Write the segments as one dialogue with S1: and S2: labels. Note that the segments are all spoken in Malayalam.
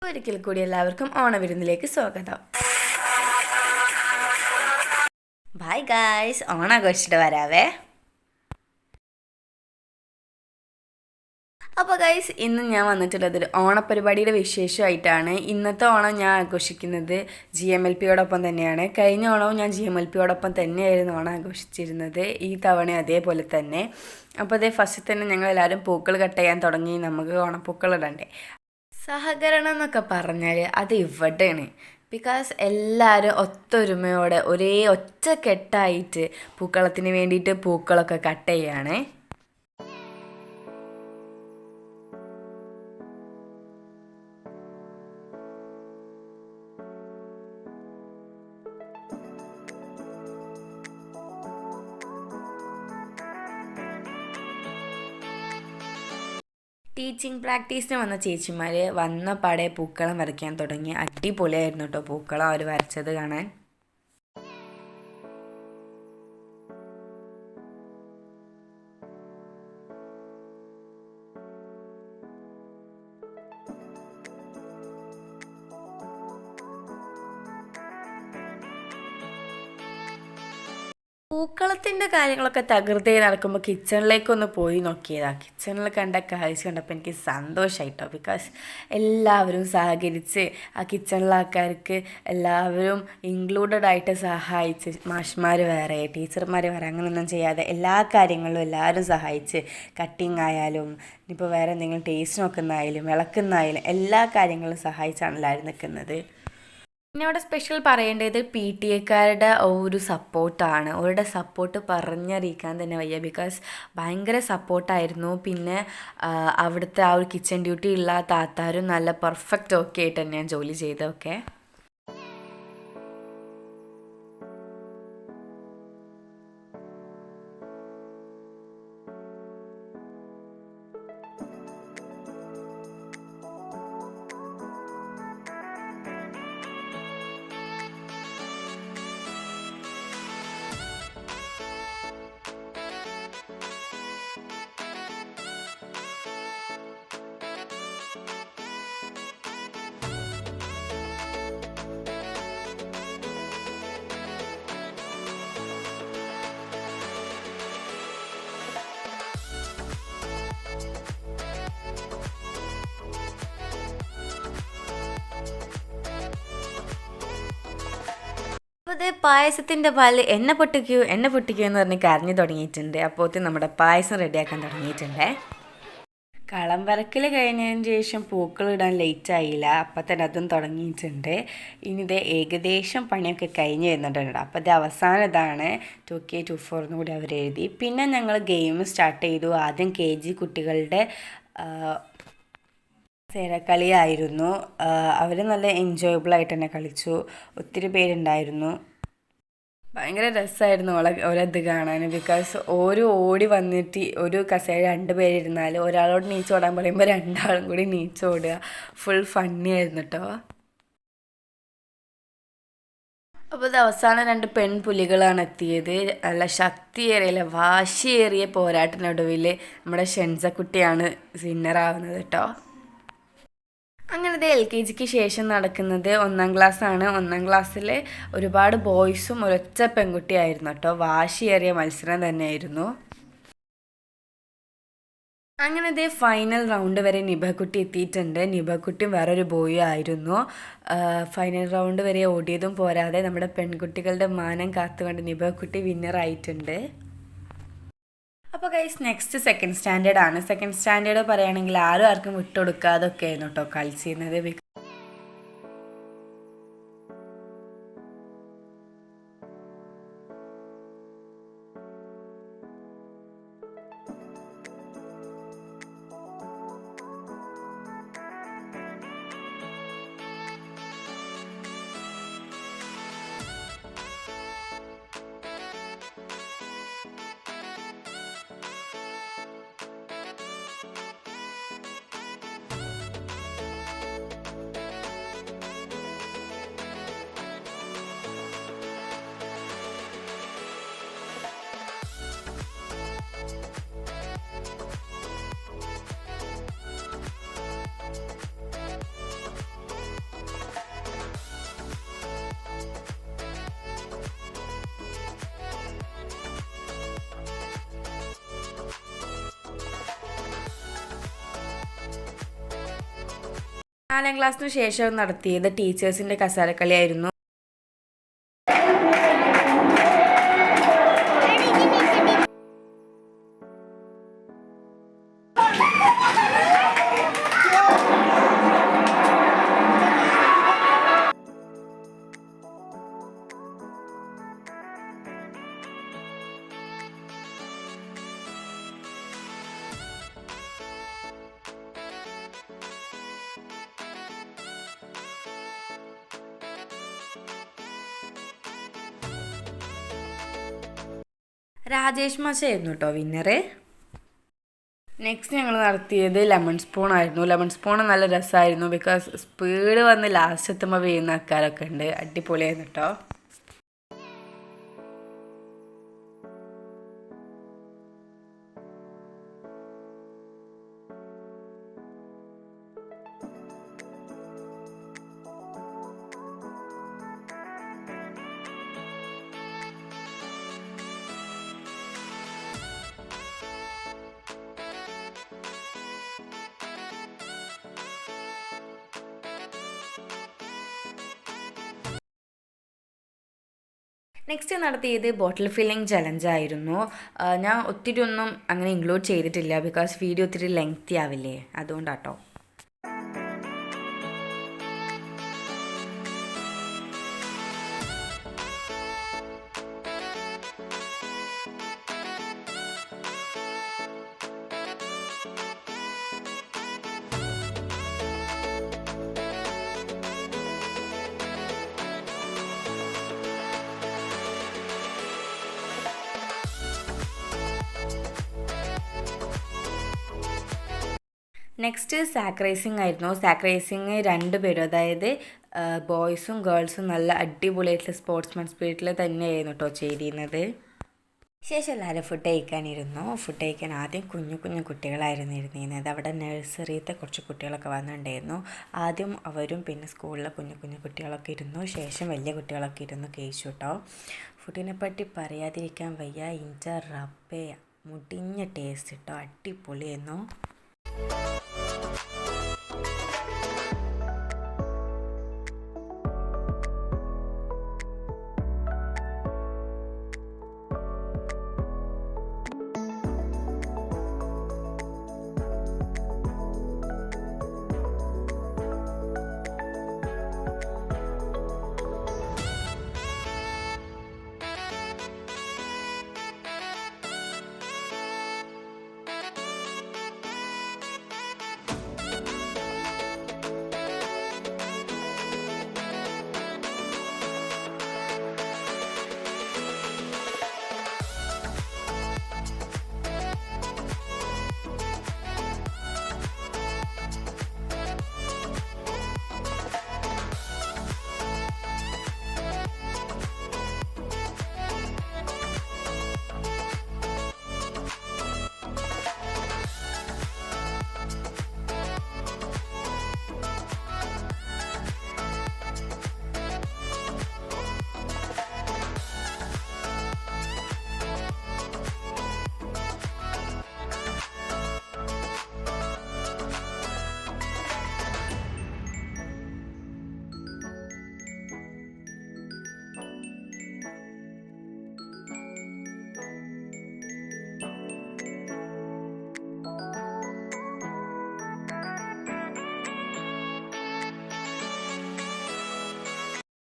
S1: ഒരിക്കൽ കൂടി എല്ലാവർക്കും ഓണവിരുന്നിലേക്ക് സ്വാഗതം. ബൈ ഗായ്സ്, ഓണാഘോഷിച്ചിട്ട് വരാവേ. അപ്പോൾ ഗൈസ്, ഇന്ന് ഞാൻ വന്നിട്ടുള്ളത് ഓണപ്പരിപാടിയുടെ വിശേഷമായിട്ടാണ്. ഇന്നത്തെ ഓണം ഞാൻ ആഘോഷിക്കുന്നത് GMLPയോടൊപ്പം തന്നെയാണ്. കഴിഞ്ഞ ഓണവും ഞാൻ GMLPയോടൊപ്പം തന്നെയായിരുന്നു ഓണം ആഘോഷിച്ചിരുന്നത്. ഈ തവണ അതേപോലെ തന്നെ. അപ്പോൾ അതേ ഫസ്റ്റ് തന്നെ ഞങ്ങളെല്ലാവരും പൂക്കൾ കട്ട് ചെയ്യാൻ തുടങ്ങി. നമുക്ക് ഓണപ്പൂക്കൾ ഇടണ്ടേ. സഹകരണം എന്നൊക്കെ പറഞ്ഞാൽ അത് ഇവിടെയാണ്. ബിക്കോസ് എല്ലാവരും ഒത്തൊരുമയോടെ ഒരേ ഒറ്റക്കെട്ടായിട്ട് പൂക്കളത്തിന് വേണ്ടിയിട്ട് പൂക്കളൊക്കെ കട്ട് ചെയ്യുകയാണ്. ടീച്ചിങ് പ്രാക്ടീസിന് വന്ന ചേച്ചിമാർ വന്ന പാടെ പൂക്കളം വരയ്ക്കാൻ തുടങ്ങി. അടിപൊളിയായിരുന്നു കേട്ടോ പൂക്കളം അവർ വരച്ചത് കാണാൻ. പൂക്കളത്തിൻ്റെ കാര്യങ്ങളൊക്കെ തകൃതിയിൽ നടക്കുമ്പോൾ കിച്ചണിലേക്കൊന്ന് പോയി നോക്കിയതാണ്. കിച്ചണിൽ കണ്ട കാഴ്ച കണ്ടപ്പോൾ എനിക്ക് സന്തോഷമായിട്ടോ. ബിക്കോസ് എല്ലാവരും സഹകരിച്ച് ആ കിച്ചണിലെ ആൾക്കാർക്ക് എല്ലാവരും ഇൻക്ലൂഡഡ് ആയിട്ട് സഹായിച്ച്, മാഷ്മാർ വേറെ ടീച്ചർമാർ വേറെ അങ്ങനെയൊന്നും ചെയ്യാതെ എല്ലാ കാര്യങ്ങളിലും എല്ലാവരും സഹായിച്ച്, കട്ടിങ് ആയാലും ഇനിയിപ്പോൾ വേറെ എന്തെങ്കിലും ടേസ്റ്റ് നോക്കുന്നതായാലും വിളക്കുന്നതായാലും എല്ലാ കാര്യങ്ങളും സഹായിച്ചാണ് എല്ലാവരും നിൽക്കുന്നത്. പിന്നെ അവിടെ സ്പെഷ്യൽ പറയേണ്ടത് PTA-ക്കാരുടെ ഒരു സപ്പോർട്ടാണ്. അവരുടെ സപ്പോർട്ട് പറഞ്ഞറിയിക്കാൻ തന്നെ വയ്യ. ബിക്കോസ് ഭയങ്കര സപ്പോർട്ടായിരുന്നു. പിന്നെ അവിടുത്തെ ആ ഒരു കിച്ചൺ ഡ്യൂട്ടി ഉള്ള താത്താരും നല്ല പെർഫെക്റ്റ് ഓക്കെ ആയിട്ട് തന്നെയാണ് ജോലി ചെയ്തതൊക്കെ. അപ്പോൾ ഇത് പായസത്തിൻ്റെ പാല് എന്നെ പൊട്ടിക്കൂ എന്ന് പറഞ്ഞ് കരഞ്ഞു തുടങ്ങിയിട്ടുണ്ട്. അപ്പോഴത്തെ നമ്മുടെ പായസം റെഡിയാക്കാൻ തുടങ്ങിയിട്ടുണ്ടേ. കളം വരക്കൽ കഴിഞ്ഞതിന് ശേഷം പൂക്കളിടാൻ ലേറ്റ് ആയില്ല. അപ്പം തന്നെ അതും തുടങ്ങിയിട്ടുണ്ട്. ഇനി ഇത് ഏകദേശം പണിയൊക്കെ കഴിഞ്ഞ് വരുന്നുണ്ട്. അപ്പോൾ ഇത് അവസാനം ഇതാണ് 2K 24 എന്ന് കൂടി അവർ എഴുതി. പിന്നെ ഞങ്ങൾ ഗെയിം സ്റ്റാർട്ട് ചെയ്തു. ആദ്യം KG കുട്ടികളുടെ കളിയായിരുന്നു. അവർ നല്ല എൻജോയബിളായിട്ട് തന്നെ കളിച്ചു. ഒത്തിരി പേരുണ്ടായിരുന്നു. ഭയങ്കര രസമായിരുന്നു ഓരത് കാണാൻ. ബിക്കോസ് ഓടി വന്നിട്ട് ഒരു കസേര 2 പേരിരുന്നാൽ ഒരാളോട് നീച്ചോടാൻ പറയുമ്പോൾ 2 ആളും കൂടി നീച്ചോടുക. ഫുൾ ഫണ്ണി ആയിരുന്നു കേട്ടോ. അപ്പോൾ ഇത് അവസാനം 2 പെൺപുലികളാണ് എത്തിയത്. നല്ല ശക്തിയേറിയ വാശിയേറിയ പോരാട്ടത്തിനൊടുവിൽ നമ്മുടെ ഷെൻസക്കുട്ടിയാണ് വിന്നറാവുന്നത് കേട്ടോ. അങ്ങനത്തെ LKGക്ക് ശേഷം നടക്കുന്നത് 1ാം ക്ലാസ്സാണ്. 1ാം ക്ലാസ്സിൽ ഒരുപാട് ബോയ്സും ഒരൊറ്റ പെൺകുട്ടിയായിരുന്നു കേട്ടോ. വാശിയേറിയ മത്സരം തന്നെയായിരുന്നു. അങ്ങനത്തെ ഫൈനൽ റൗണ്ട് വരെ നിഭക്കുട്ടി എത്തിയിട്ടുണ്ട്. നിഭക്കുട്ടിയും വേറൊരു ബോയും ആയിരുന്നു. ഫൈനൽ റൗണ്ട് വരെ ഓടിയതും പോരാതെ നമ്മുടെ പെൺകുട്ടികളുടെ മാനം കാത്തുകൊണ്ട് നിഭക്കുട്ടി വിന്നറായിട്ടുണ്ട്. അപ്പോൾ ഗൈസ്, നെക്സ്റ്റ് സെക്കൻഡ് സ്റ്റാൻഡേർഡ് ആണ്. സെക്കൻഡ് സ്റ്റാൻഡേർഡ് പറയുകയാണെങ്കിൽ ആർക്കും വിട്ടുകൊടുക്കാതൊക്കെ ആയിരുന്നു കേട്ടോ കളിച്ചിരുന്നത്. 4ാം ക്ലാസ്സിന് ശേഷം നടത്തിയത് ടീച്ചേഴ്സിൻ്റെ കസാരക്കളിയായിരുന്നു. രാജേഷ് മാഷായിരുന്നു കേട്ടോ വിന്നറ്. നെക്സ്റ്റ് ഞങ്ങൾ നടത്തിയത് ലെമൺ സ്പൂൺ ആയിരുന്നു. ലെമൺ സ്പൂൺ നല്ല രസമായിരുന്നു. ബിക്കോസ് സ്പീഡ് വന്ന് ലാസ്റ്റ് എത്തുമ്പോൾ വീഴുന്ന ആൾക്കാരൊക്കെ ഉണ്ട്. അടിപൊളിയായിരുന്നു കേട്ടോ. നെക്സ്റ്റ് നടത്തിയത് ബോട്ടിൽ ഫില്ലിംഗ് ചലഞ്ചായിരുന്നു. ഞാൻ ഒത്തിരി ഒന്നും അങ്ങനെ ഇൻക്ലൂഡ് ചെയ്തിട്ടില്ല. ബിക്കോസ് വീഡിയോ ഒത്തിരി ലെങ്തി ആവില്ലേ, അതുകൊണ്ടാട്ടോ. നെക്സ്റ്റ് സാക്ക് റേസിംഗ് ആയിരുന്നു. സാക്ക് റേസിംഗ് 2 പേരും, അതായത് ബോയ്സും ഗേൾസും നല്ല അടിപൊളിയായിട്ടുള്ള സ്പോർട്സ്മാൻ സ്പിരിറ്റിൽ തന്നെയായിരുന്നു കേട്ടോ ചെയ്തിരുന്നത്. ശേഷം എല്ലാവരും ഫുഡ് കഴിക്കാനിരുന്നു. ഫുഡ് കഴിക്കാൻ ആദ്യം കുഞ്ഞു കുഞ്ഞു കുട്ടികളായിരുന്നു ഇരുന്നിരുന്നത്. അവിടെ നഴ്സറിയത്തെ കുറച്ച് കുട്ടികളൊക്കെ വന്നിട്ടുണ്ടായിരുന്നു. ആദ്യം അവരും പിന്നെ സ്കൂളിലെ കുഞ്ഞു കുഞ്ഞു കുട്ടികളൊക്കെ ഇരുന്നു. ശേഷം വലിയ കുട്ടികളൊക്കെ ഇരുന്നു കഴിച്ചു കേട്ടോ. ഫുഡിനെ പറ്റി പറയാതിരിക്കാൻ വയ്യ. ഇഞ്ച റബ്ബേ മുടിഞ്ഞ ടേസ്റ്റ് കേട്ടോ, അടിപൊളിയായിരുന്നു.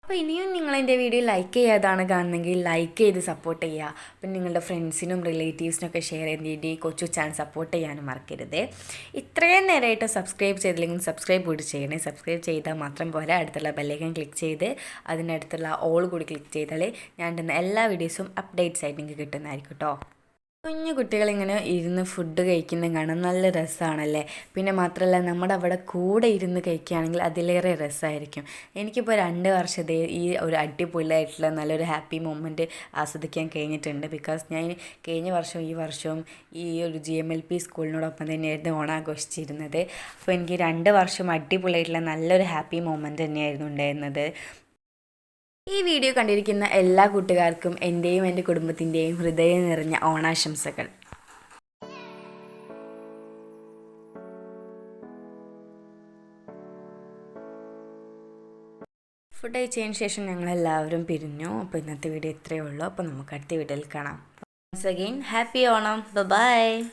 S1: അപ്പോൾ ഇനിയും നിങ്ങളെൻ്റെ വീഡിയോ ലൈക്ക് ചെയ്യാതാണ് കാണുന്നെങ്കിൽ ലൈക്ക് ചെയ്ത് സപ്പോർട്ട് ചെയ്യുക. പിന്നെ നിങ്ങളുടെ ഫ്രണ്ട്സിനും റിലേറ്റീവ്സിനൊക്കെ ഷെയർ ചെയ്ത് ഈ കൊച്ചു ചാനൽ സപ്പോർട്ട് ചെയ്യാനും മറക്കരുത്. ഇത്രയും നേരമായിട്ട് സബ്സ്ക്രൈബ് ചെയ്തില്ലെങ്കിൽ സബ്സ്ക്രൈബ് കൂടി ചെയ്യണേ. സബ്സ്ക്രൈബ് ചെയ്താൽ മാത്രം പോലെ അടുത്തുള്ള ബെല്ലൈക്കൺ ക്ലിക്ക് ചെയ്ത് അതിനടുത്തുള്ള ഓൾ കൂടി ക്ലിക്ക് ചെയ്താൽ ഞാൻ ഇടുന്ന എല്ലാ വീഡിയോസും അപ്ഡേറ്റ്സ് ആയിട്ട് നിങ്ങൾക്ക് കിട്ടുന്നതായിരിക്കും കേട്ടോ. കുഞ്ഞു കുട്ടികളിങ്ങനെ ഇരുന്ന് ഫുഡ് കഴിക്കുന്നത് കാണാൻ നല്ല രസമാണല്ലേ. പിന്നെ മാത്രമല്ല നമ്മുടെ അവിടെ കൂടെ ഇരുന്ന് കഴിക്കുകയാണെങ്കിൽ അതിലേറെ രസമായിരിക്കും. എനിക്കിപ്പോൾ 2 വർഷത്തെ ഈ ഒരു അടിപൊളിയായിട്ടുള്ള നല്ലൊരു ഹാപ്പി മൊമെൻറ്റ് ആസ്വദിക്കാൻ കഴിഞ്ഞിട്ടുണ്ട്. ബിക്കോസ് ഞാൻ കഴിഞ്ഞ വർഷവും ഈ വർഷവും ഈ ഒരു GMLP സ്കൂളിനോടൊപ്പം തന്നെയായിരുന്നു ഓണാഘോഷിച്ചിരുന്നത്. അപ്പോൾ എനിക്ക് 2 വർഷം അടിപൊളിയായിട്ടുള്ള നല്ലൊരു ഹാപ്പി മൊമെൻറ്റ് തന്നെയായിരുന്നു ഉണ്ടായിരുന്നത്. ഈ വീഡിയോ കണ്ടിരിക്കുന്ന എല്ലാ കൂട്ടുകാർക്കും എൻ്റെയും എൻ്റെ കുടുംബത്തിൻ്റെയും ഹൃദയം നിറഞ്ഞ ഓണാശംസകൾ. ഫുഡ് കഴിച്ചതിന് ശേഷം ഞങ്ങളെല്ലാവരും പിരിഞ്ഞു. അപ്പോൾ ഇന്നത്തെ വീഡിയോ ഇത്രയേ ഉള്ളൂ. അപ്പോൾ നമുക്ക് അടുത്ത വീഡിയോയിൽ കാണാം. Once again happy Onam. By.